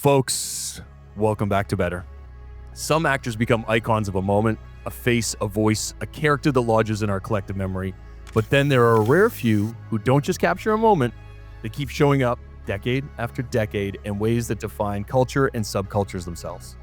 Folks, welcome back to Better. Some actors become icons of a moment, a face, a voice, a character that lodges in our collective memory. But then there are a rare few who don't just capture a moment, they keep showing up decade after decade in ways that define culture and subcultures themselves.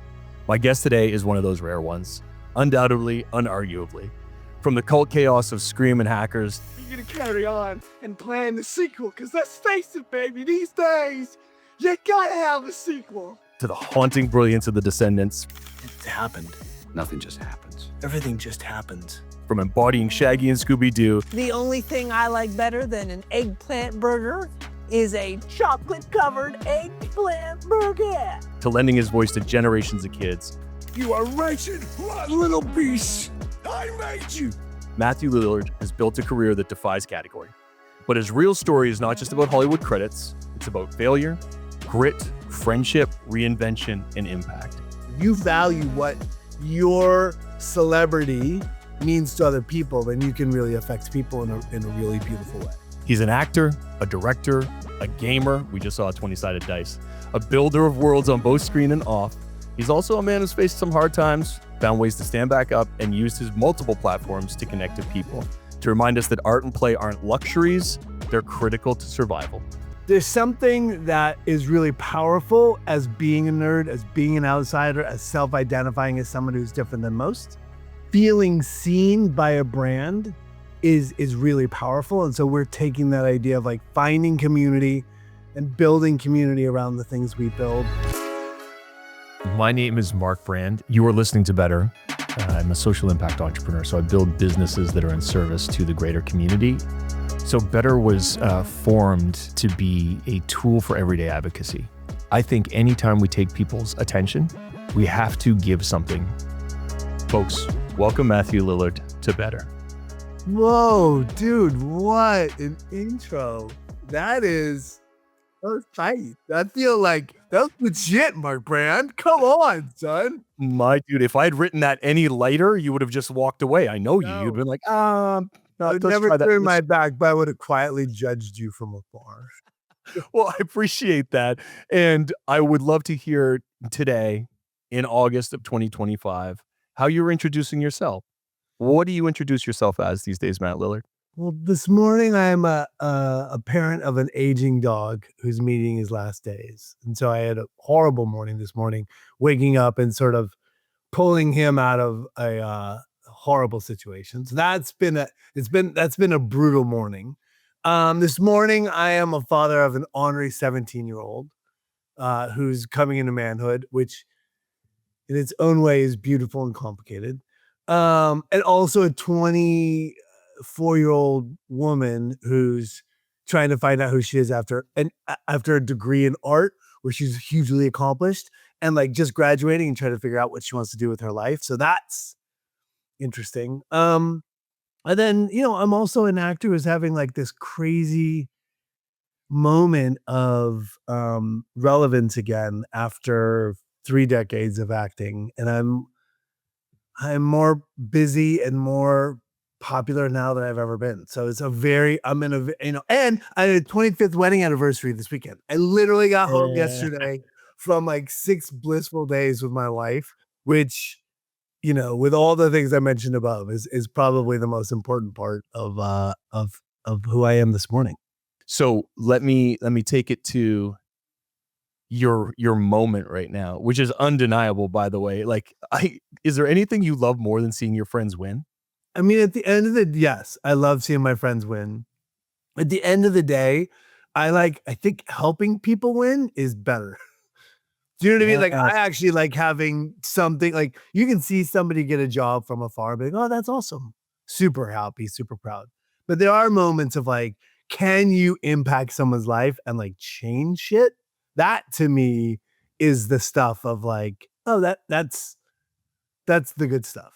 My guest today is one of those rare ones, undoubtedly, unarguably. From the cult chaos of Scream and Hackers, You're gonna carry on and plan the sequel, because let's face it, baby, these days, you gotta have a sequel. to the haunting brilliance of the Descendants, It happened. Nothing just happens. Everything just happens. from embodying Shaggy and Scooby-Doo, The only thing I like better than an eggplant burger is a chocolate-covered eggplant burger. to lending his voice to generations of kids, You are wretched, rotten little beast. I made you. Matthew Lillard has built a career that defies category. But his real story is not just about Hollywood credits, it's about failure, grit, friendship, reinvention, and impact. You value what your celebrity means to other people, then you can really affect people in a really beautiful way. He's an actor, a director, a gamer, we just saw a 20-sided dice, a builder of worlds on both screen and off. He's also a man who's faced some hard times, found ways to stand back up, and used his multiple platforms to connect to people, to remind us that art and play aren't luxuries, they're critical to survival. There's something that is really powerful as being a nerd, as being an outsider, as self-identifying as someone who's different than most. Feeling seen by a brand is really powerful. And so we're taking that idea of like finding community and building community around the things we build. My name is Mark Brand. You are listening to Better. I'm a social impact entrepreneur, so I build businesses that are in service to the greater community. So Better was formed to be a tool for everyday advocacy. I think anytime we take people's attention, we have to give something. Folks, welcome Matthew Lillard to Better. Whoa, dude, what an intro. That is so tight. I feel like that's legit, Mark Brand. Come on, son. My dude, if I had written that any lighter, you would have just walked away. I know you. No. You'd been like, no, I would let's never try that. turn my back, but I would have quietly judged you from afar. Well, I appreciate that. And I would love to hear today, in August of 2025, how you're introducing yourself. What do you introduce yourself as these days, Matt Lillard? Well, this morning I'm a parent of an aging dog who's meeting his last days. And so I had a horrible morning this morning, waking up and sort of pulling him out of a horrible situation. So that's been a brutal morning. This morning I am a father of an ornery 17-year-old who's coming into manhood, which in its own way is beautiful and complicated. And also a 24-year-old woman who's trying to find out who she is after a degree in art where she's hugely accomplished and like just graduating and trying to figure out what she wants to do with her life. So that's interesting. And then, I'm also an actor who's having like this crazy moment of relevance again after 3 decades of acting. And I'm more busy and more popular now than I've ever been. So it's and I had a 25th wedding anniversary this weekend. I literally got home yesterday from like 6 blissful days with my wife, which, with all the things I mentioned above is probably the most important part of who I am this morning. So let me take it to your moment right now, which is undeniable, by the way. Like, is there anything you love more than seeing your friends win? I mean, at the end of yes, I love seeing my friends win. At the end of the day, I think helping people win is better. Do you know what I mean? Like, I actually like having something, like you can see somebody get a job from afar and be like, oh, that's awesome. Super happy, super proud. But there are moments of like, can you impact someone's life and like change shit? That to me is the stuff of like, oh, that's the good stuff.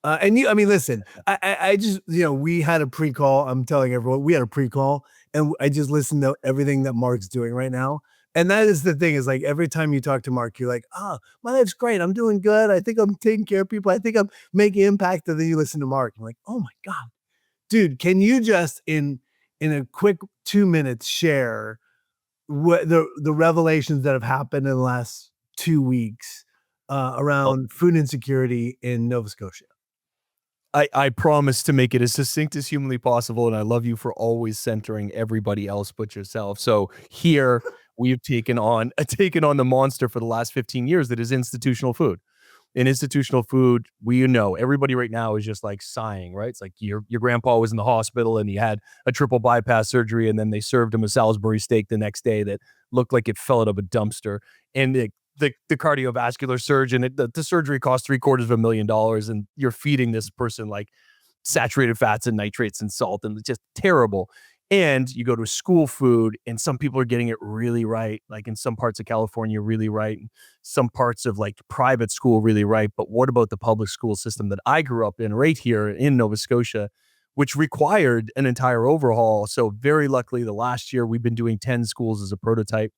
Listen, I just, we had a pre-call. I'm telling everyone, we had a pre-call and I just listened to everything that Mark's doing right now. And that is the thing is like, every time you talk to Mark, you're like, oh, my life's great. I'm doing good. I think I'm taking care of people. I think I'm making impact. And then you listen to Mark. You're like, oh my God, dude, can you just in a quick 2 minutes share the revelations that have happened in the last 2 weeks around food insecurity in Nova Scotia. I promise to make it as succinct as humanly possible, and I love you for always centering everybody else but yourself. So here we have taken on the monster for the last 15 years that is institutional food. In institutional food, we know everybody right now is just like sighing, right? It's like your grandpa was in the hospital and he had a triple bypass surgery, and then they served him a Salisbury steak the next day that looked like it fell out of a dumpster. And the cardiovascular surgeon, the surgery cost $750,000, and you're feeding this person like saturated fats and nitrates and salt, and it's just terrible. And you go to school food, and some people are getting it really right, like in some parts of California, really right, and some parts of like private school, really right. But what about the public school system that I grew up in right here in Nova Scotia, which required an entire overhaul? So very luckily, the last year we've been doing 10 schools as a prototype,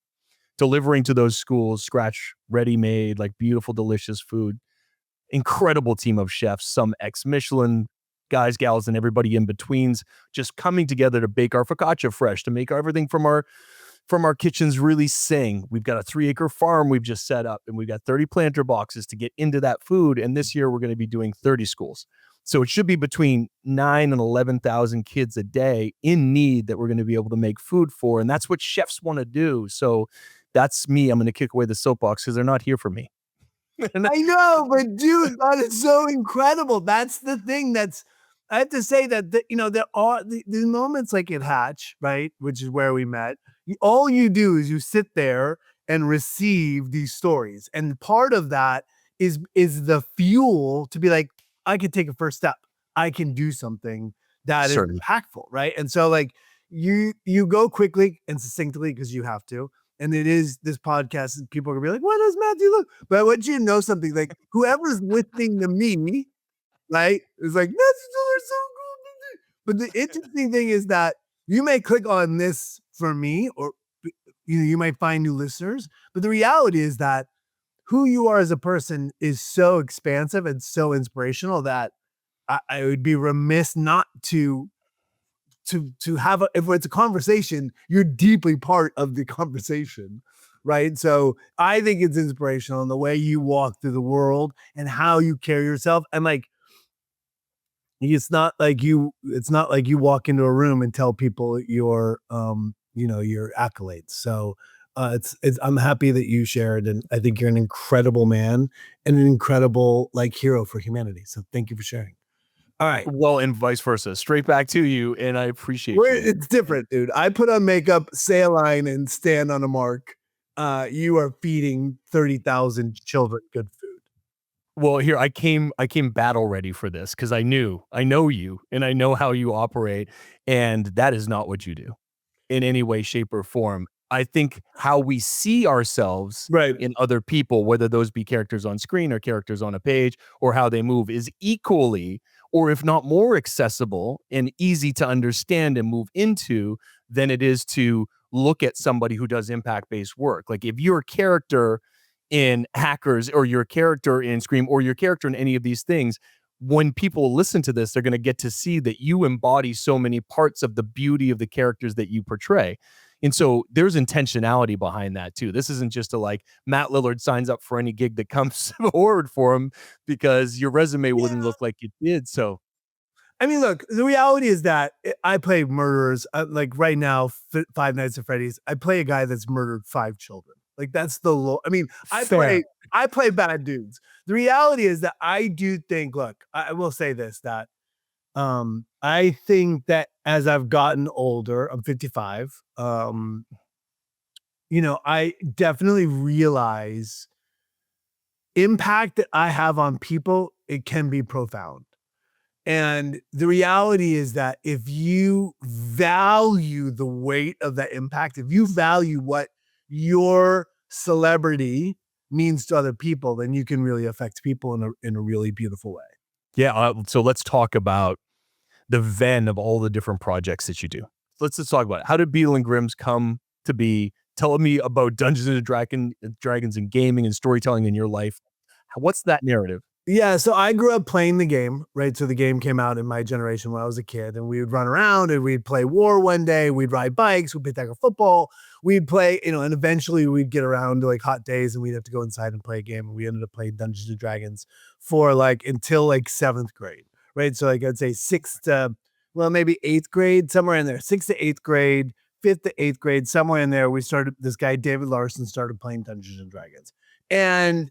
delivering to those schools scratch ready-made, like beautiful, delicious food. Incredible team of chefs, some ex-Michelin guys, gals, and everybody in betweens, just coming together to bake our focaccia fresh, to make everything from our kitchens really sing. We've got a 3-acre farm we've just set up, and we've got 30 planter boxes to get into that food. And this year we're going to be doing 30 schools. So it should be between 9 and 11,000 kids a day in need that we're going to be able to make food for. And that's what chefs want to do. So that's me. I'm going to kick away the soapbox because they're not here for me. I know, but dude, that is so incredible. That's the thing. I have to say that there are the moments like at Hatch, right, which is where we met. All you do is you sit there and receive these stories, and part of that is the fuel to be like, I can take a first step. I can do something that is impactful, right? And so like you go quickly and succinctly because you have to. And it is this podcast, and people are gonna be like, "What does Matthew look?" But I want you to know something. Like whoever's listening to me, right, is like, "Matthew Lillard, so cool." But the interesting thing is that you may click on this for me, or you might find new listeners. But the reality is that who you are as a person is so expansive and so inspirational that I would be remiss not to have if it's a conversation, you're deeply part of the conversation, right? So I think it's inspirational in the way you walk through the world and how you carry yourself. And like, it's not like you walk into a room and tell people your accolades. So I'm happy that you shared, and I think you're an incredible man and an incredible like hero for humanity. So thank you for sharing. All right. Well, and vice versa. Straight back to you, and I appreciate you. It's different, dude. I put on makeup, say a line, and stand on a mark. You are feeding 30,000 children good food. Well, here I came battle ready for this because I know you, and I know how you operate, and that is not what you do in any way, shape, or form. I think how we see ourselves in other people, whether those be characters on screen or characters on a page, or how they move, is equally, or if not more accessible and easy to understand and move into than it is to look at somebody who does impact-based work. Like if you're a character in Hackers, or your character in Scream, or your character in any of these things, when people listen to this, they're going to get to see that you embody so many parts of the beauty of the characters that you portray. And so there's intentionality behind that too. This isn't just a like Matt Lillard signs up for any gig that comes forward for him because your resume wouldn't look like it did. So, I mean, look, the reality is that I play murderers. Like right now, Five Nights at Freddy's, I play a guy that's murdered 5 children. Like that's I mean, I play bad dudes. The reality is that I do think, look, I will say this, that I think that as I've gotten older, I'm 55, I definitely realize impact that I have on people, it can be profound. And the reality is that if you value the weight of that impact, if you value what your celebrity means to other people, then you can really affect people in a really beautiful way. Yeah. So let's talk about the Venn of all the different projects that you do. Let's just talk about it. How did Beadle and Grimm's come to be? Tell me about Dungeons and Dragons and gaming and storytelling in your life. What's that narrative? Yeah, so I grew up playing the game, right? So the game came out in my generation when I was a kid, and we would run around and we'd play war one day, we'd ride bikes, we'd play tackle football, we'd play, and eventually we'd get around to like hot days and we'd have to go inside and play a game. And we ended up playing Dungeons and Dragons for like until like 7th grade, right? So like I'd say maybe 8th grade, somewhere in there, 6th to 8th grade, 5th to 8th grade, somewhere in there, this guy, David Larson, started playing Dungeons and Dragons. And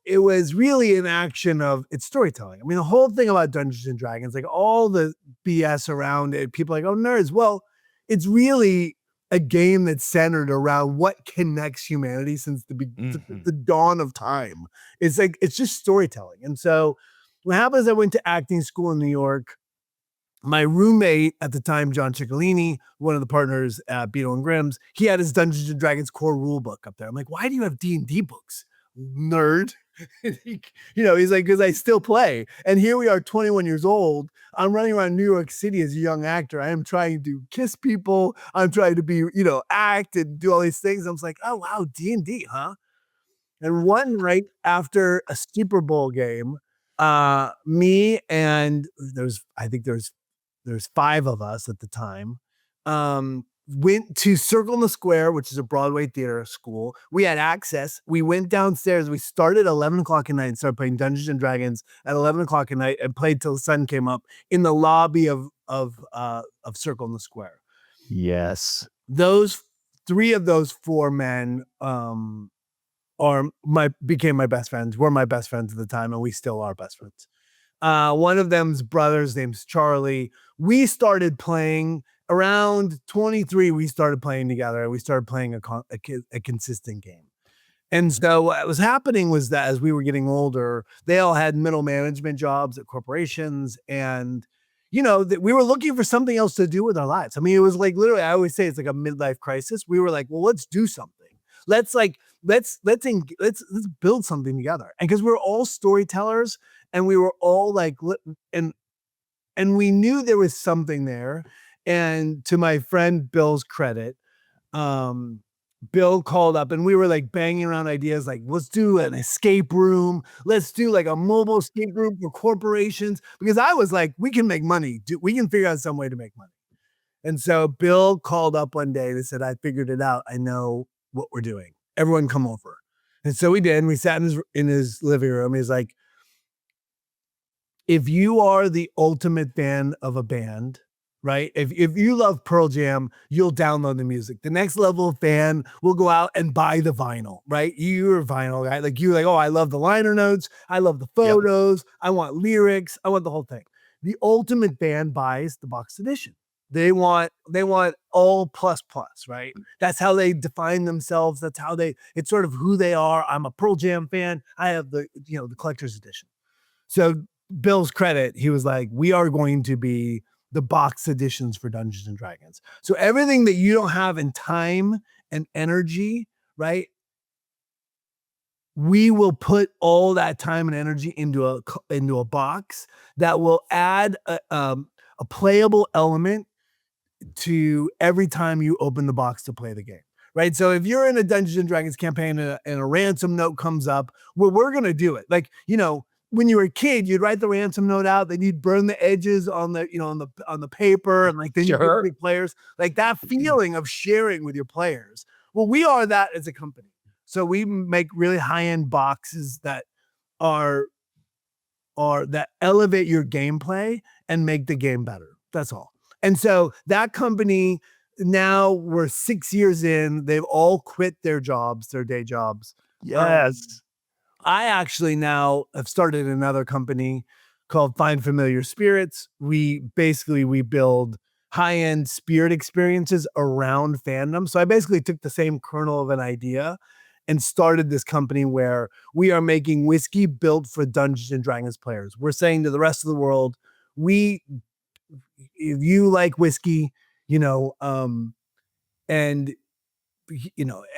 it was really an action of it's storytelling. I mean, the whole thing about Dungeons and Dragons, like all the BS around it, people are like, oh, nerds. Well, it's really a game that's centered around what connects humanity since the dawn of time. It's like, it's just storytelling. And so what happened is I went to acting school in New York. My roommate at the time, John Ciccolini, one of the partners at Beadle and Grimm's, he had his Dungeons and Dragons core rule book up there. I'm like, why do you have D&D books? Nerd. He's like, because I still play. And here we are, 21 years old. I'm running around New York City as a young actor. I am trying to kiss people. I'm trying to be, act and do all these things. I was like, oh, wow, D&D, huh? And one right after a Super Bowl game, me and there's 5 of us at the time, went to Circle in the Square, which is a Broadway theater school. We had access. We went downstairs. We started at 11 o'clock at night and started playing Dungeons and Dragons at 11 o'clock at night and played till the sun came up in the lobby of Circle in the Square. Yes. Those 3 of those 4 men became my best friends. Were my best friends at the time, and we still are best friends. One of them's brother's name's Charlie. We started playing around 23. We started playing together. We started playing a consistent game. And so what was happening was that as we were getting older, they all had middle management jobs at corporations, and we were looking for something else to do with our lives. I mean, it was like literally, I always say it's like a midlife crisis. We were like, well, let's do something. Let's build something together. And because we're all storytellers, and we were all like, and we knew there was something there. And to my friend Bill's credit, Bill called up and we were like banging around ideas like, let's do an escape room. Let's do like a mobile escape room for corporations. Because I was like, we can make money. We can figure out some way to make money. And so Bill called up one day and said, I figured it out. I know what we're doing. Everyone come over. And so we did. And we sat in his living room. He's like, if you are the ultimate fan of a band, right? If you love Pearl Jam, you'll download the music. The next level of fan will go out and buy the vinyl, right? You're a vinyl guy. Like you're like, oh, I love the liner notes. I love the photos. Yep. I want lyrics. I want the whole thing. The ultimate fan buys the box edition. They want all plus, right? That's how they define themselves. That's how it's sort of who they are. I'm a Pearl Jam fan. I have the collector's edition. So Bill's credit, he was like, we are going to be the box editions for Dungeons and Dragons. So everything that you don't have in time and energy, right? We will put all that time and energy into a box that will add a playable element to every time you open the box to play the game, right? So if you're in a Dungeons and Dragons campaign and a ransom note comes up, well, we're going to do it. Like, when you were a kid, you'd write the ransom note out, then you'd burn the edges on the, on the paper, and like then you give players like that feeling of sharing with your players. Well, we are that as a company. So we make really high-end boxes that that elevate your gameplay and make the game better. That's all. And so that company, now we're 6 years in, they've all quit their day jobs. Yes. I actually now have started another company called Find Familiar Spirits. We build high-end spirit experiences around fandom. So I basically took the same kernel of an idea and started this company where we are making whiskey built for Dungeons and Dragons players. We're saying to the rest of the world, if you like whiskey, and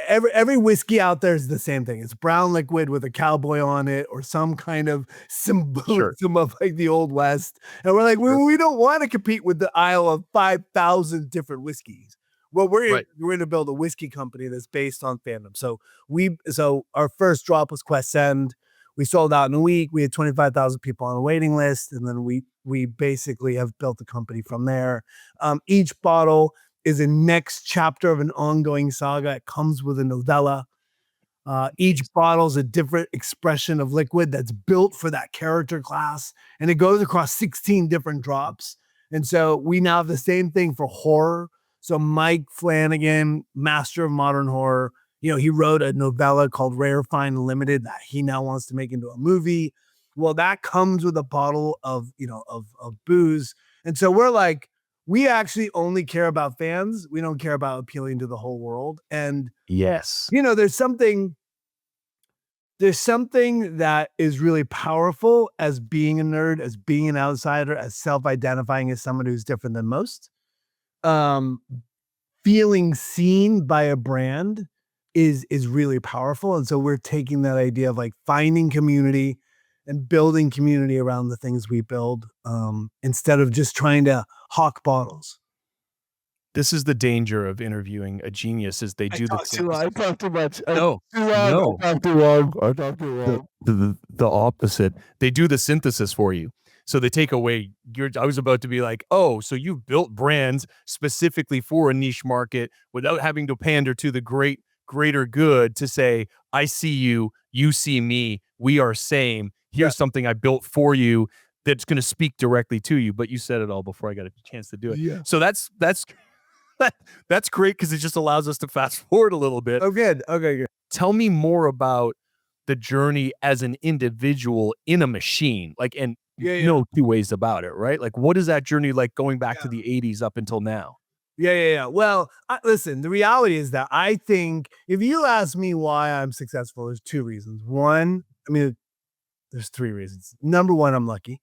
every whiskey out there is the same thing. It's brown liquid with a cowboy on it or some kind of symbolism of like the Old West. And we're like, we don't want to compete with the aisle of 5,000 different whiskeys. Well, we're going to build a whiskey company that's based on fandom. So our first drop was Quest End. we sold out in a week. We had 25,000 people on the waiting list. And then we basically have built the company from there. Each bottle is a next chapter of an ongoing saga. It comes with a novella. Each bottle is a different expression of liquid that's built for that character class. And it goes across 16 different drops. And so we now have the same thing for horror. So Mike Flanagan, master of modern horror, he wrote a novella called Rare, Fine, Limited that he now wants to make into a movie. Well, that comes with a bottle of booze. And so we're like, we actually only care about fans. We don't care about appealing to the whole world. And Yes. there's something that is really powerful as being a nerd, as being an outsider, as self-identifying as someone who's different than most. Feeling seen by a brand is really powerful. And so we're taking that idea of like finding community and building community around the things we build, instead of just trying to hawk bottles. This is the danger of interviewing a genius is they do I talk too much. No. I talk too long. the opposite. They do the synthesis for you. So they take away I was about to be like, oh, so you've built brands specifically for a niche market without having to pander to the greater good to say, I see you, you see me, we are same. Here's something I built for you that's going to speak directly to you. But you said it all before I got a chance to do it. Yeah. So that's great because it just allows us to fast forward a little bit. Oh, good. Okay, good. Tell me more about the journey as an individual in a machine. Like, and no two ways about it, right? Like, what is that journey like going back to the 80s up until now? Yeah. Well, listen, the reality is that I think if you ask me why I'm successful, there's two reasons. One, there's three reasons. Number one, I'm lucky,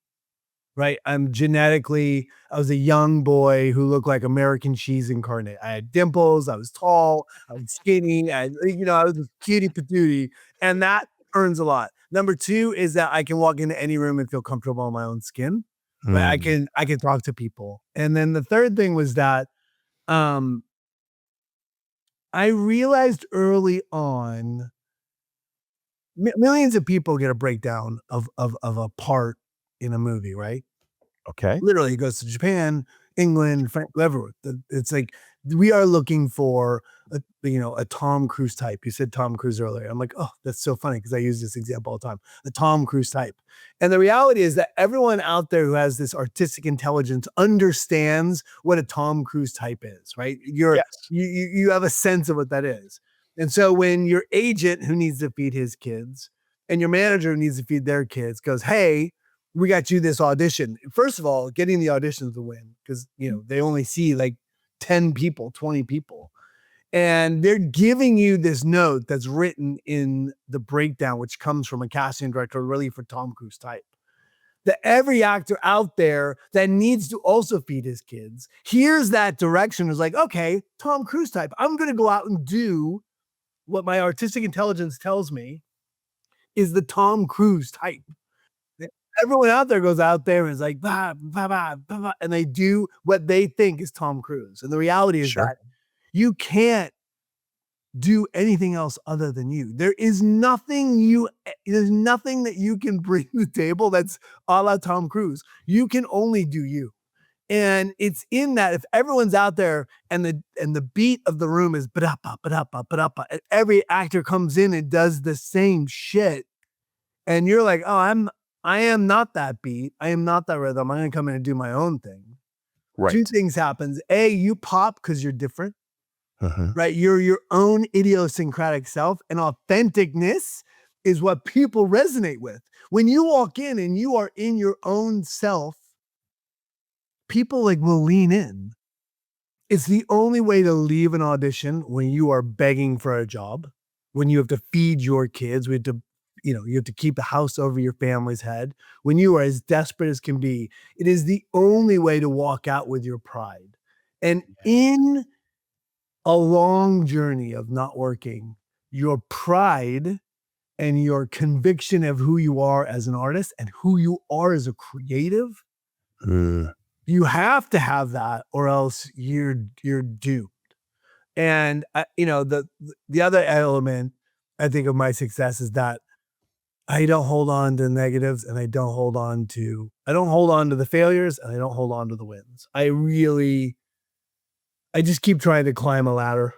right? I was a young boy who looked like American cheese incarnate. I had dimples. I was tall. I was skinny. I was a cutie patootie, and that earns a lot. Number two is that I can walk into any room and feel comfortable in my own skin. Right? I can talk to people. And then the third thing was that I realized early on, millions of people get a breakdown of a part in a movie, right? Okay. Literally, it goes to Japan, England, France, everywhere. It's like we are looking for a Tom Cruise type. You said Tom Cruise earlier. I'm like, oh, that's so funny because I use this example all the time. A Tom Cruise type. And the reality is that everyone out there who has this artistic intelligence understands what a Tom Cruise type is, right? You have a sense of what that is. And so when your agent who needs to feed his kids and your manager who needs to feed their kids goes, hey, we got you this audition. First of all, getting the auditions to win because, they only see like 10 people, 20 people. And they're giving you this note that's written in the breakdown, which comes from a casting director, really for Tom Cruise type. That every actor out there that needs to also feed his kids hears that direction is like, okay, Tom Cruise type. I'm going to go out and do what my artistic intelligence tells me is the Tom Cruise type. Everyone out there goes out there and is like, bah, bah, bah, bah, bah, and they do what they think is Tom Cruise. And the reality is that you can't do anything else other than you. There's nothing that you can bring to the table that's a la Tom Cruise. You can only do you. And it's in that if everyone's out there and the beat of the room is ba-da-ba, ba-da-ba, ba-da-ba, and every actor comes in and does the same shit. And you're like, oh, I am not that beat. I am not that rhythm. I'm going to come in and do my own thing. Right. Two things happens. A, you pop because you're different. Uh-huh. Right? You're your own idiosyncratic self, and authenticness is what people resonate with. When you walk in and you are in your own self, people will lean in. It's the only way to leave an audition when you are begging for a job, when you have to feed your kids, you have to keep the house over your family's head, when you are as desperate as can be. It is the only way to walk out with your pride. And in a long journey of not working, your pride and your conviction of who you are as an artist and who you are as a creative, you have to have that or else you're doomed. And the other element I think of my success is that I don't hold on to negatives, and I don't hold on to the failures, and I don't hold on to the wins. I just keep trying to climb a ladder.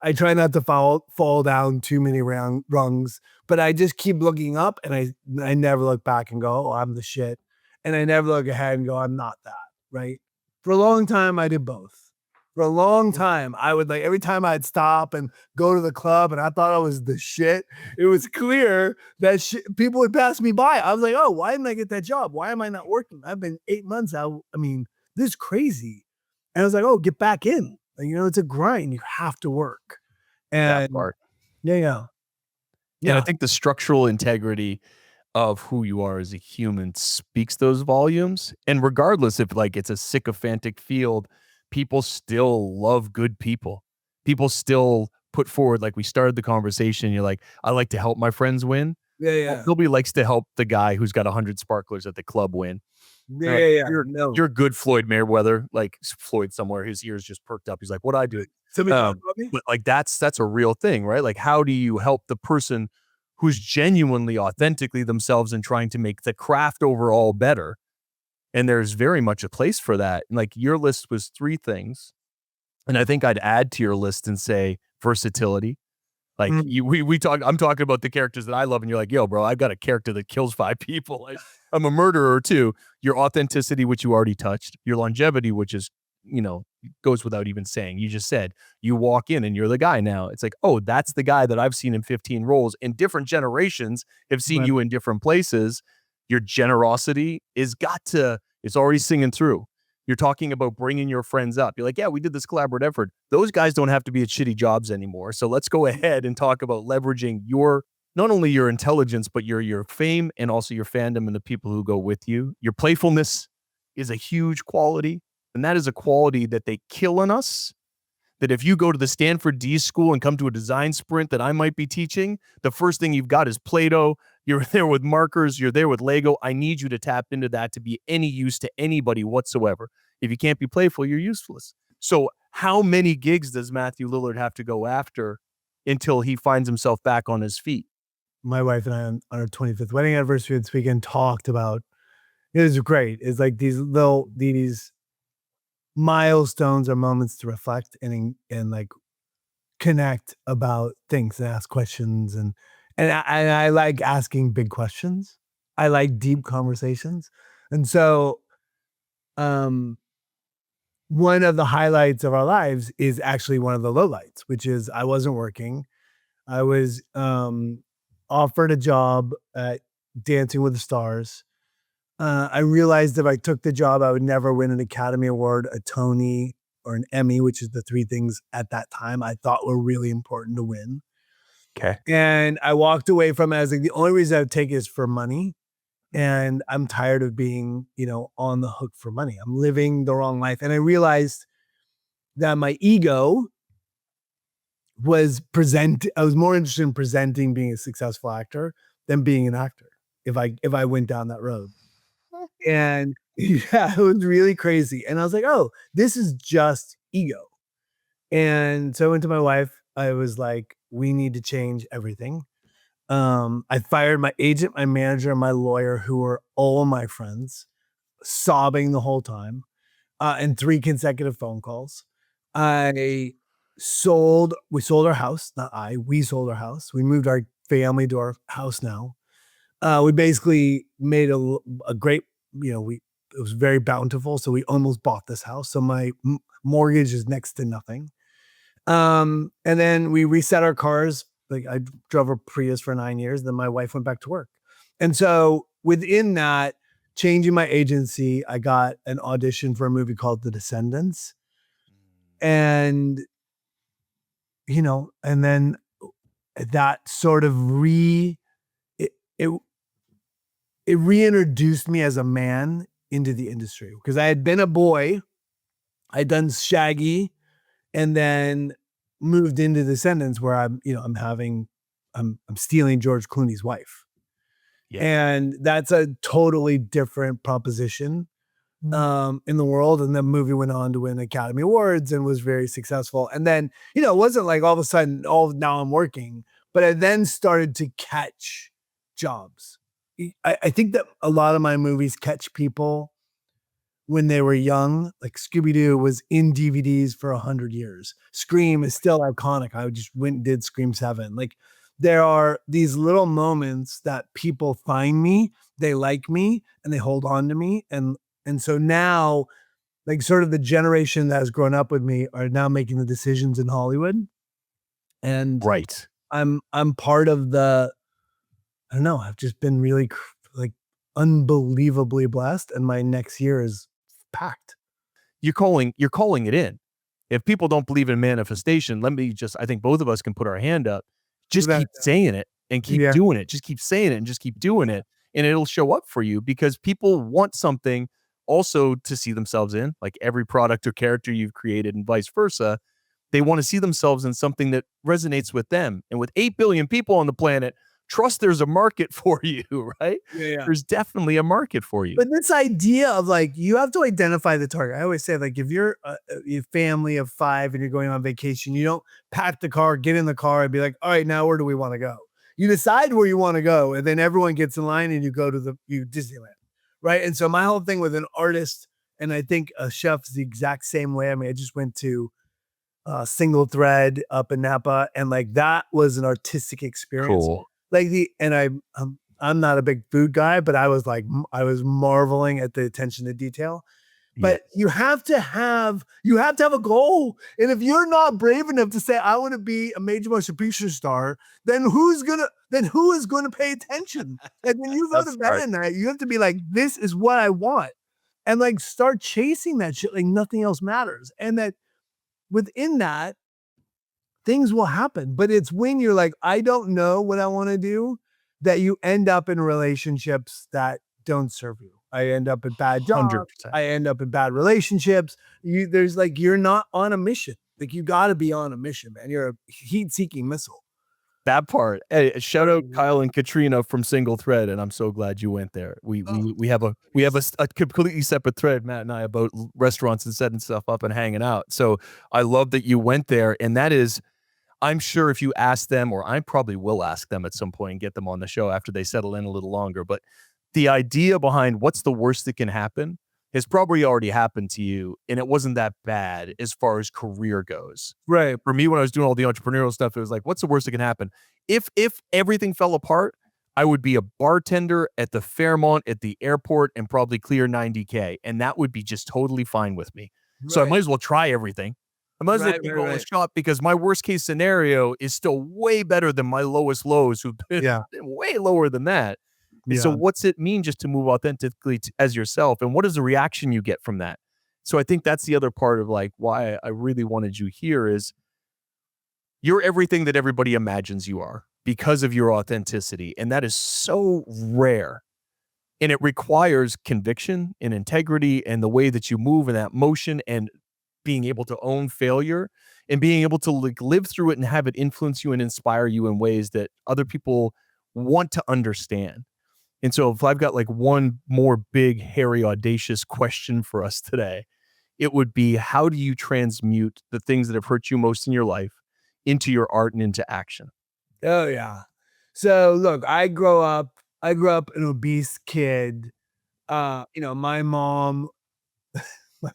I try not to fall down too many rungs, but I just keep looking up, and I never look back and go, "Oh, I'm the shit," and I never look ahead and go, "I'm not that." Right? For a long time, I did both. For a long time, I would every time I'd stop and go to the club, and I thought I was the shit. It was clear that people would pass me by. I was like, "Oh, why didn't I get that job? Why am I not working? I've been 8 months out. I mean, this is crazy." And I was like, "Oh, get back in. It's a grind. You have to work." That And part. yeah. And I think the structural integrity of who you are as a human speaks those volumes. And regardless if it's a sycophantic field, people still love good people. People still put forward, like we started the conversation, you're like, I like to help my friends win. Yeah. Nobody likes to help the guy who's got 100 sparklers at the club win. Yeah. You're good Floyd Mayweather, like Floyd somewhere, his ears just perked up. He's like, what'd I do? Somebody talk about me? But that's a real thing, right? Like, how do you help the person who's genuinely, authentically themselves and trying to make the craft overall better? And there's very much a place for that. And your list was 3 things. And I think I'd add to your list and say versatility. We talk, I'm talking about the characters that I love, and you're like, yo, bro, I've got a character that kills 5 people. I'm a murderer too. Your authenticity, which you already touched, your longevity, which is, goes without even saying. You just said you walk in and you're the guy now. It's like, oh, that's the guy that I've seen in 15 roles, and different generations have seen you in different places. Your generosity it's already singing through. You're talking about bringing your friends up. You're like, yeah, we did this collaborative effort. Those guys don't have to be at shitty jobs anymore. So let's go ahead and talk about leveraging not only your intelligence, but your fame and also your fandom and the people who go with you. Your playfulness is a huge quality. And that is a quality that they kill in us. That if you go to the Stanford D school and come to a design sprint that I might be teaching, the first thing you've got is Play-Doh. You're there with markers. You're there with Lego. I need you to tap into that to be any use to anybody whatsoever. If you can't be playful, you're useless. So how many gigs does Matthew Lillard have to go after until he finds himself back on his feet? My wife and I on our 25th wedding anniversary this weekend talked about, it was great. It's like these milestones or moments to reflect and connect about things and ask questions. And I like asking big questions. I like deep conversations. And so one of the highlights of our lives is actually one of the lowlights, which is I wasn't working. I was offered a job at Dancing with the Stars. I realized if I took the job, I would never win an Academy Award, a Tony, or an Emmy, which is the 3 things at that time I thought were really important to win. Okay. And I walked away from it as the only reason I would take it is for money. And I'm tired of being, on the hook for money. I'm living the wrong life. And I realized that my ego was I was more interested in presenting being a successful actor than being an actor if I went down that road. And yeah, it was really crazy. And I was like, oh, this is just ego. And so I went to my wife. I was like, we need to change everything. I fired my agent, my manager, and my lawyer, who were all my friends, sobbing the whole time, and 3 consecutive phone calls. We sold our house. We sold our house. We moved our family to our house now. We basically made a great, it was very bountiful. So we almost bought this house. So my mortgage is next to nothing. And then we reset our cars. Like I drove a Prius for 9 years. Then my wife went back to work. And so within that, changing my agency, I got an audition for a movie called The Descendants. And, and then that sort of it reintroduced me as a man into the industry because I had been a boy. I'd done Shaggy and then moved into Descendants where I'm stealing George Clooney's wife. Yeah. And that's a totally different proposition in the world. And the movie went on to win Academy Awards and was very successful. And then, it wasn't like all of a sudden, now I'm working, but I then started to catch jobs. I think that a lot of my movies catch people when they were young. Like Scooby-Doo was in DVDs for 100 years. Scream is still iconic. I just went and did Scream 7. Like there are these little moments that people find me, they like me, and they hold on to me. And so now, like sort of the generation that has grown up with me are now making the decisions in Hollywood. And Right. I'm part of the, I don't know, I've just been really like unbelievably blessed, and my next year is packed. You're calling it in. If people don't believe in manifestation, I think both of us can put our hand up. Just keep saying it and keep doing it. Just keep saying it and just keep doing it. And it'll show up for you, because people want something also to see themselves in, like every product or character you've created and vice versa. They want to see themselves in something that resonates with them. And with 8 billion people on the planet, trust there's a market for you, right? Yeah. There's definitely a market for you. But this idea of like, you have to identify the target. I always say, like, if you're a family of 5 and you're going on vacation, you don't pack the car, get in the car and be like, all right, now where do we want to go? You decide where you want to go, and then everyone gets in line and you go to Disneyland, right? And so my whole thing with an artist, and I think a chef is the exact same way. I mean, I just went to Single Thread up in Napa, and like that was an artistic experience. Cool. Like I'm not a big food guy, but I was marveling at the attention to detail. But you have to have a goal. And if you're not brave enough to say, I want to be a major motion picture star, then who is going to pay attention? And when you go to bed at night, you have to be like, this is what I want. And like start chasing that shit like nothing else matters. And that within that, things will happen. But it's when you're like, I don't know what I want to do, that you end up in relationships that don't serve you. I end up in bad jobs. 100%. I end up in bad relationships. You're not on a mission. Like you got to be on a mission, man. You're a heat-seeking missile. That part. Hey, shout out Kyle and Katrina from Single Thread, and I'm so glad you went there. We have a completely separate thread, Matt and I, about restaurants and setting stuff up and hanging out. So I love that you went there, and that is, I'm sure if you ask them, or I probably will ask them at some point and get them on the show after they settle in a little longer, but the idea behind what's the worst that can happen has probably already happened to you, and it wasn't that bad as far as career goes. Right. For me, when I was doing all the entrepreneurial stuff, it was like, what's the worst that can happen? If everything fell apart, I would be a bartender at the Fairmont at the airport and probably clear $90K, and that would be just totally fine with me. Right. So I might as well try everything. I might as well go a shot, because my worst case scenario is still way better than my lowest lows, who've been way lower than that. And so what's it mean just to move authentically as yourself? And what is the reaction you get from that? So I think that's the other part of like why I really wanted you here is you're everything that everybody imagines you are because of your authenticity. And that is so rare. And it requires conviction and integrity and the way that you move in that motion, and being able to own failure and being able to like live through it and have it influence you and inspire you in ways that other people want to understand. And so if I've got like one more big, hairy, audacious question for us today, it would be, how do you transmute the things that have hurt you most in your life into your art and into action? Oh yeah. So look, I grew up an obese kid. My mom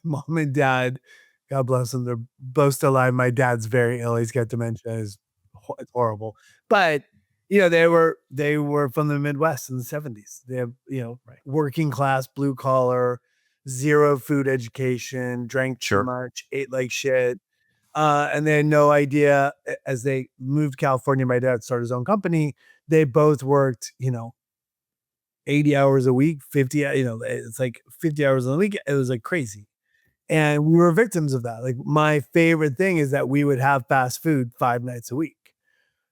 and dad, God bless them, they're both still alive. My dad's very ill. He's got dementia. It's horrible. But they were from the Midwest in the 70s. They have, working class, blue collar, zero food education, drank too much, ate like shit. And they had no idea. As they moved to California, my dad started his own company. They both worked, 80 hours a week, 50, it's like 50 hours a week. It was like crazy. And we were victims of that. Like my favorite thing is that we would have fast food 5 nights a week.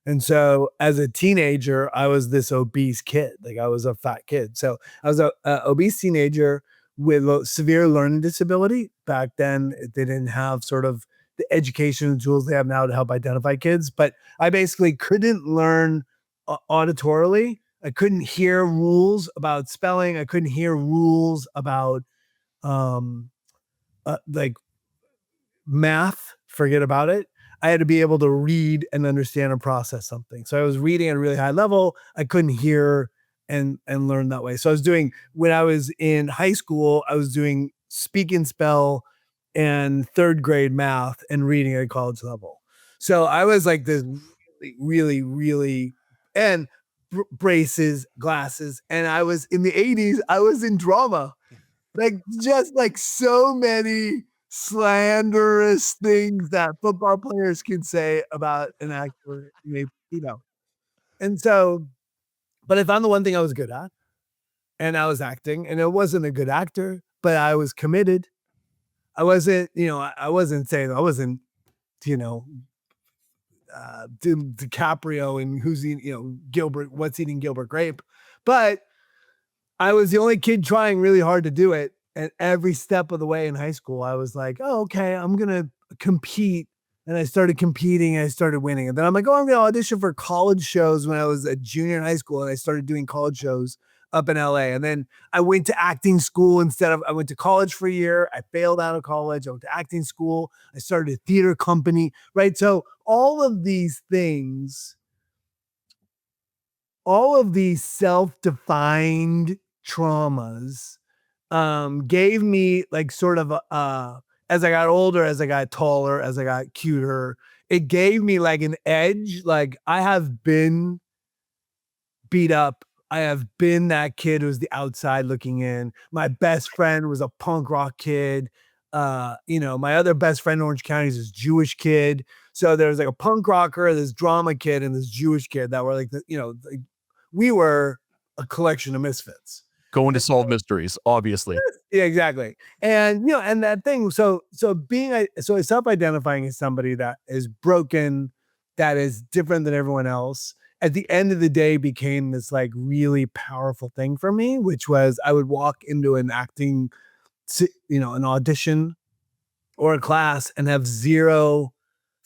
And so as a teenager, I was this obese kid. Like I was a fat kid. So I was a obese teenager with severe learning disability. Back then, they didn't have sort of the education tools they have now to help identify kids. But I basically couldn't learn auditorily. I couldn't hear rules about spelling. I couldn't hear rules about like math. Forget about it. I had to be able to read and understand and process something. So I was reading at a really high level. I couldn't hear and learn that way. So when I was in high school, I was doing speak and spell and third grade math and reading at college level. So I was like this really, really, and braces, glasses. And I was in the 80s, I was in drama. Like just like so many slanderous things that football players can say about an actor, And so, but I found the one thing I was good at, and I was acting, and I wasn't a good actor, but I was committed. I wasn't, I wasn't saying I wasn't, DiCaprio and who's eating, what's eating Gilbert Grape, but I was the only kid trying really hard to do it. And every step of the way in high school, I was like, oh, okay, I'm going to compete. And I started competing and I started winning. And then I'm like, oh, I'm going to audition for college shows when I was a junior in high school. And I started doing college shows up in LA. And then I went to acting school I went to college for a year. I failed out of college. I went to acting school. I started a theater company, right? So all of these things, all of these self-defined traumas gave me like sort of as I got older, as I got taller, as I got cuter, it gave me like an edge. Like I have been beat up. I have been that kid who's the outside looking in. My best friend was a punk rock kid. My other best friend in Orange County is this Jewish kid. So there's like a punk rocker, this drama kid, and this Jewish kid that were like, we were a collection of misfits. Going to solve mysteries, obviously. Yeah, exactly. And, and that thing. So self-identifying as somebody that is broken, that is different than everyone else, at the end of the day became this like really powerful thing for me, which was I would walk into an acting, an audition or a class and have zero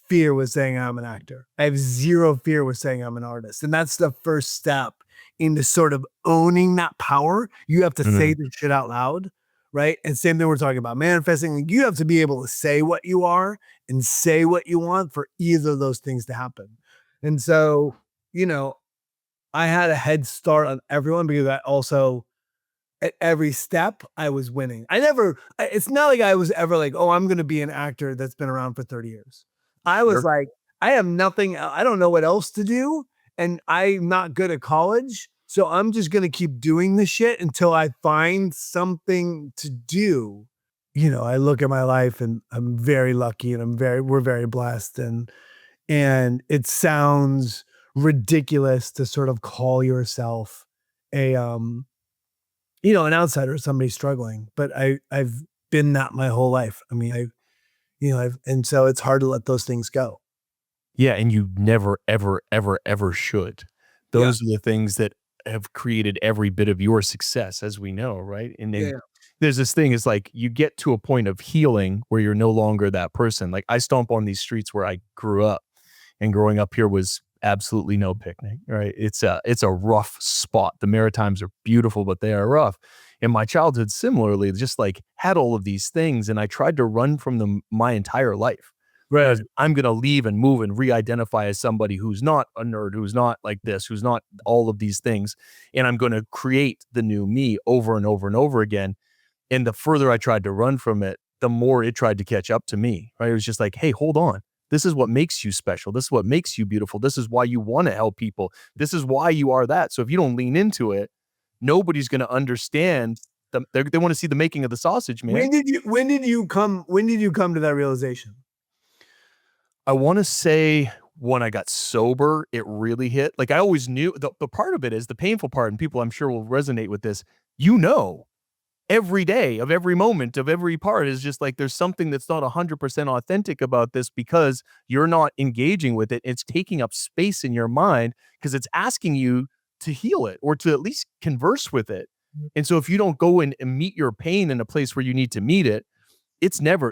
fear with saying I'm an actor. I have zero fear with saying I'm an artist. And that's the first step into sort of owning that power. You have to say this shit out loud, right? And same thing we're talking about manifesting. You have to be able to say what you are and say what you want for either of those things to happen. And so, I had a head start on everyone because I also, at every step, I was winning. It's not like I was ever like, oh, I'm going to be an actor that's been around for 30 years. I was like, I have nothing. I don't know what else to do. And I'm not good at college. So I'm just going to keep doing this shit until I find something to do. I look at my life and I'm very lucky and we're very blessed. And it sounds ridiculous to sort of call yourself an outsider, somebody struggling, but I've been that my whole life. I mean, and so it's hard to let those things go. Yeah. And you never, ever, ever, ever should. Those are the things that have created every bit of your success, as we know. Right. And then there's this thing is like, you get to a point of healing where you're no longer that person. Like I stomp on these streets where I grew up, and growing up here was absolutely no picnic, right? It's a rough spot. The Maritimes are beautiful, but they are rough. In my childhood, similarly, just like had all of these things, and I tried to run from them my entire life. Right. I'm going to leave and move and re-identify as somebody who's not a nerd, who's not like this, who's not all of these things. And I'm going to create the new me over and over and over again. And the further I tried to run from it, the more it tried to catch up to me, right? It was just like, hey, hold on. This is what makes you special. This is what makes you beautiful. This is why you want to help people. This is why you are that. So if you don't lean into it, nobody's going to understand. They want to see the making of the sausage, man. When did you come to that realization? I want to say when I got sober, it really hit. Like I always knew the part of it is the painful part, and people I'm sure will resonate with this. Every day of every moment of every part is just like there's something that's not 100% authentic about this because you're not engaging with it. It's taking up space in your mind because it's asking you to heal it or to at least converse with it. And so if you don't go in and meet your pain in a place where you need to meet it,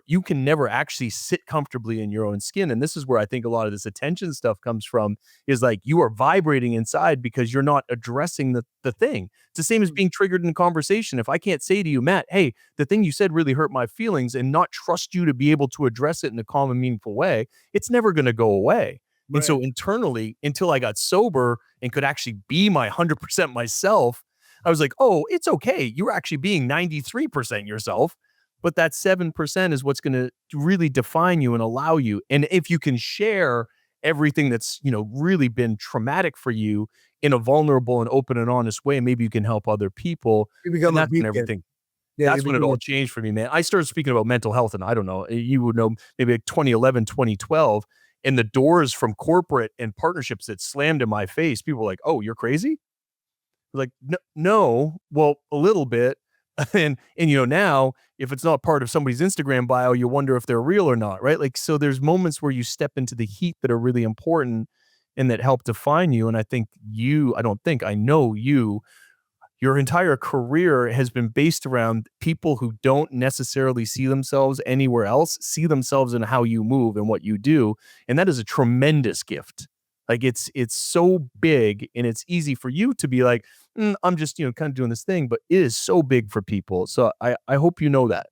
you can never actually sit comfortably in your own skin. And this is where I think a lot of this attention stuff comes from, is like you are vibrating inside because you're not addressing the thing. It's the same as being triggered in conversation. If I can't say to you, Matt, hey, the thing you said really hurt my feelings, and not trust you to be able to address it in a calm and meaningful way, it's never going to go away. And so internally, until I got sober and could actually be my 100% myself, I was like, oh, it's okay. You're actually being 93% yourself, but that 7% is what's going to really define you and allow you. And if you can share everything that's, really been traumatic for you in a vulnerable and open and honest way, maybe you can help other people. You become And a that's when beacon. everything. Yeah, That's when it all changed for me, man. I started speaking about mental health, and I don't know, you would know, maybe like 2011, 2012, and the doors from corporate and partnerships that slammed in my face. People were like, "Oh, you're crazy?" Like, no, well, a little bit. And now if it's not part of somebody's Instagram bio, you wonder if they're real or not, right? Like, so there's moments where you step into the heat that are really important and that help define you. And I know your entire career has been based around people who don't necessarily see themselves anywhere else, see themselves in how you move and what you do. And that is a tremendous gift. Like it's so big, and it's easy for you to be like, I'm just, kind of doing this thing, but it is so big for people. So I hope you know that.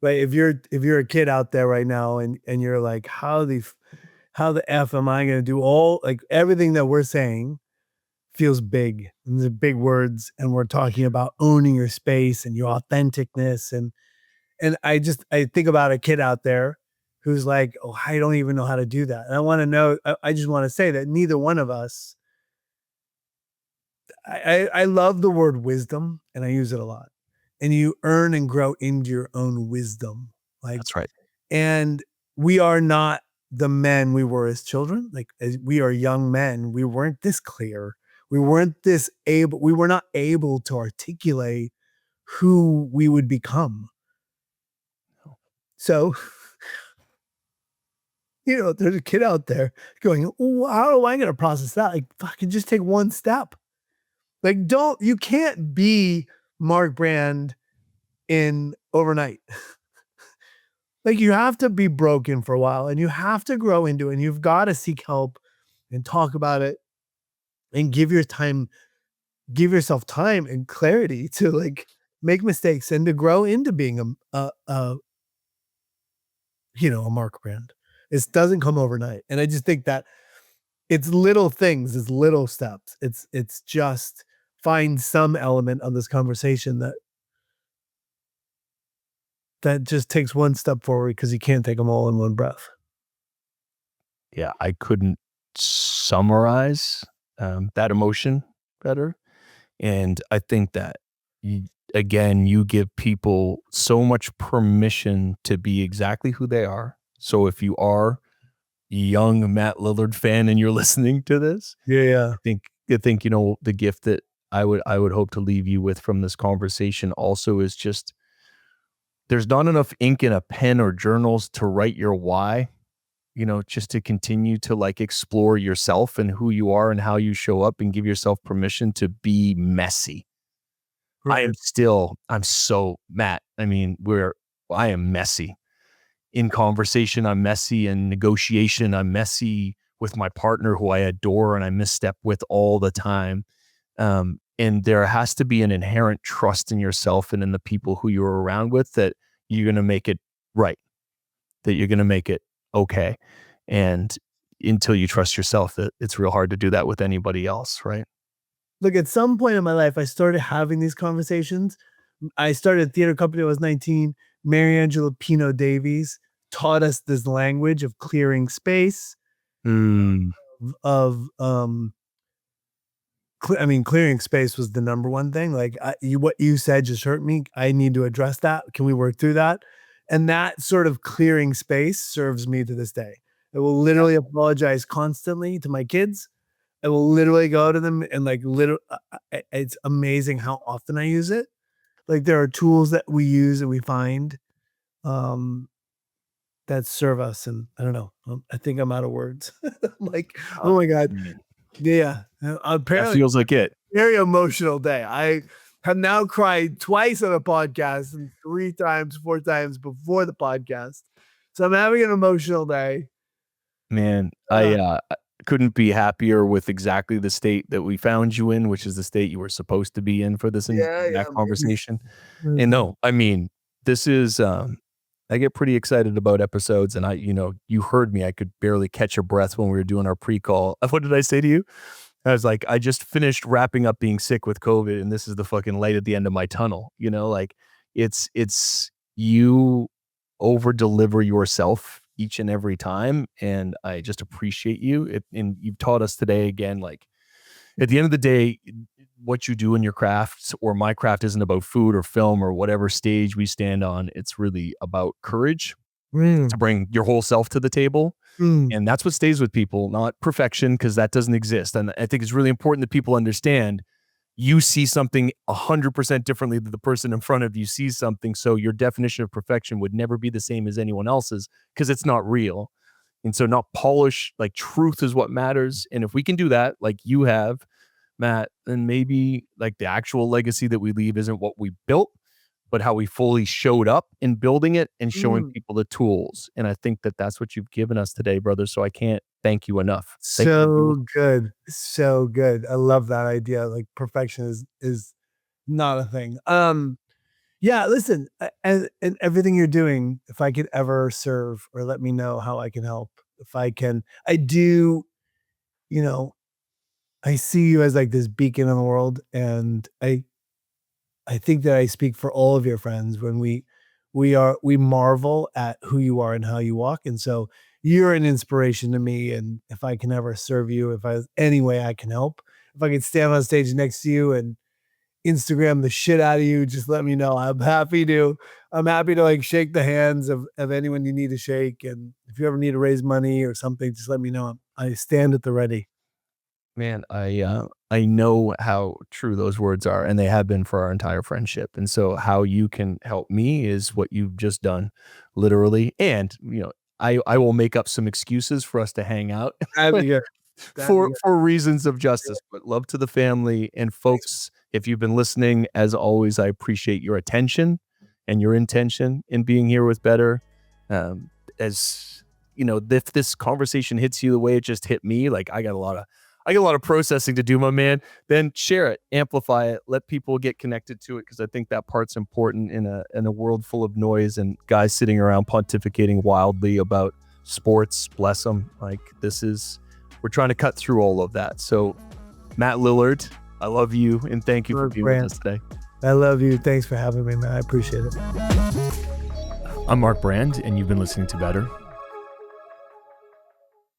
Right. If you're a kid out there right now and you're like, how the F am I going to do all, like, everything that we're saying feels big, and the big words, and we're talking about owning your space and your authenticness. And I think about a kid out there who's like, oh, I don't even know how to do that. And I want to know, I just want to say that neither one of us, I love the word wisdom, and I use it a lot. And you earn and grow into your own wisdom. Like, That's right. and we are not the men we were as children. Like, as we are young men, we weren't this clear. We were not able to articulate who we would become. So, there's a kid out there going, oh, how am I going to process that? Like, fucking just take one step. Like, you can't be Mark Brand in overnight. Like, you have to be broken for a while, and you have to grow into it, and you've got to seek help and talk about it and give yourself time and clarity to, like, make mistakes and to grow into being a Mark Brand. It doesn't come overnight. And I just think that it's little things, it's little steps. It's just find some element of this conversation that just takes one step forward, because you can't take them all in one breath. Yeah, I couldn't summarize that emotion better. And I think that, you give people so much permission to be exactly who they are. So if you are a young Matt Lillard fan and you're listening to this, Yeah. I think the gift that I would hope to leave you with from this conversation also is just, there's not enough ink in a pen or journals to write your why, just to continue to, like, explore yourself and who you are and how you show up, and give yourself permission to be messy. Right. I'm so, Matt, I am messy. In conversation, I'm messy. In negotiation, I'm messy with my partner, who I adore and I misstep with all the time. And there has to be an inherent trust in yourself and in the people who you're around with, that you're going to make it right, that you're going to make it okay. And until you trust yourself, that it's real hard to do that with anybody else, right? Look, at some point in my life, I started having these conversations. I started a theater company when I was 19. Mary Angela Pino Davies taught us this language of clearing space, clearing space was the number one thing. Like, what you said just hurt me. I need to address that. Can we work through that? And that sort of clearing space serves me to this day. I will literally apologize constantly to my kids. I will literally go to them and, like, it's amazing how often I use it. Like, there are tools that we use and we find that serve us. And I don't know. I think I'm out of words. Like, oh my God. Yeah. Apparently, That feels like it. very emotional day. I have now cried twice on a podcast and 4 times before the podcast. So I'm having an emotional day. Man, I couldn't be happier with exactly the state that we found you in, which is the state you were supposed to be in for this Yeah, conversation. maybe. And no, this is I get pretty excited about episodes, and you heard me. I could barely catch a breath when we were doing our pre-call. What did I say to you? I was like, I just finished wrapping up being sick with COVID, and this is the fucking light at the end of my tunnel. Like it's you over deliver yourself each and every time, and I just appreciate you. And you've taught us today again, like at the end of the day, what you do in your crafts or my craft isn't about food or film or whatever stage we stand on. It's really about courage to bring your whole self to the table. And that's what stays with people, not perfection, because that doesn't exist. And I think it's really important that people understand you see something 100% differently than the person in front of you sees something. So your definition of perfection would never be the same as anyone else's because it's not real. And so not polish, like truth is what matters. And if we can do that, like you have, Matt, then maybe like the actual legacy that we leave isn't what we built, but how we fully showed up in building it and showing people the tools. And I think that that's what you've given us today, brother. So I can't thank you enough. So good. So good. I love that idea. Like perfection is not a thing. Yeah, listen, and everything you're doing, if I could ever serve or let me know how I can help, if I can, I do, I see you as like this beacon in the world. And I think that I speak for all of your friends when we marvel at who you are and how you walk. And so you're an inspiration to me. And if I can ever serve you, if I any way I can help, if I could stand on stage next to you and Instagram the shit out of you, just let me know. I'm happy to like shake the hands of anyone you need to shake. And if you ever need to raise money or something, just let me know. I stand at the ready. Man, I know how true those words are, and they have been for our entire friendship. And so how you can help me is what you've just done, literally. And I will make up some excuses for us to hang out for reasons of justice. But love to the family and folks. If you've been listening, as always, I appreciate your attention and your intention in being here with Better. As if this conversation hits you the way it just hit me, like I got a lot of processing to do, my man. Then share it, amplify it, let people get connected to it, because I think that part's important in a world full of noise and guys sitting around pontificating wildly about sports. Bless them. Like we're trying to cut through all of that. So, Matt Lillard, I love you and thank you for being with us today. I love you. Thanks for having me, man. I appreciate it. I'm Mark Brand, and you've been listening to Better.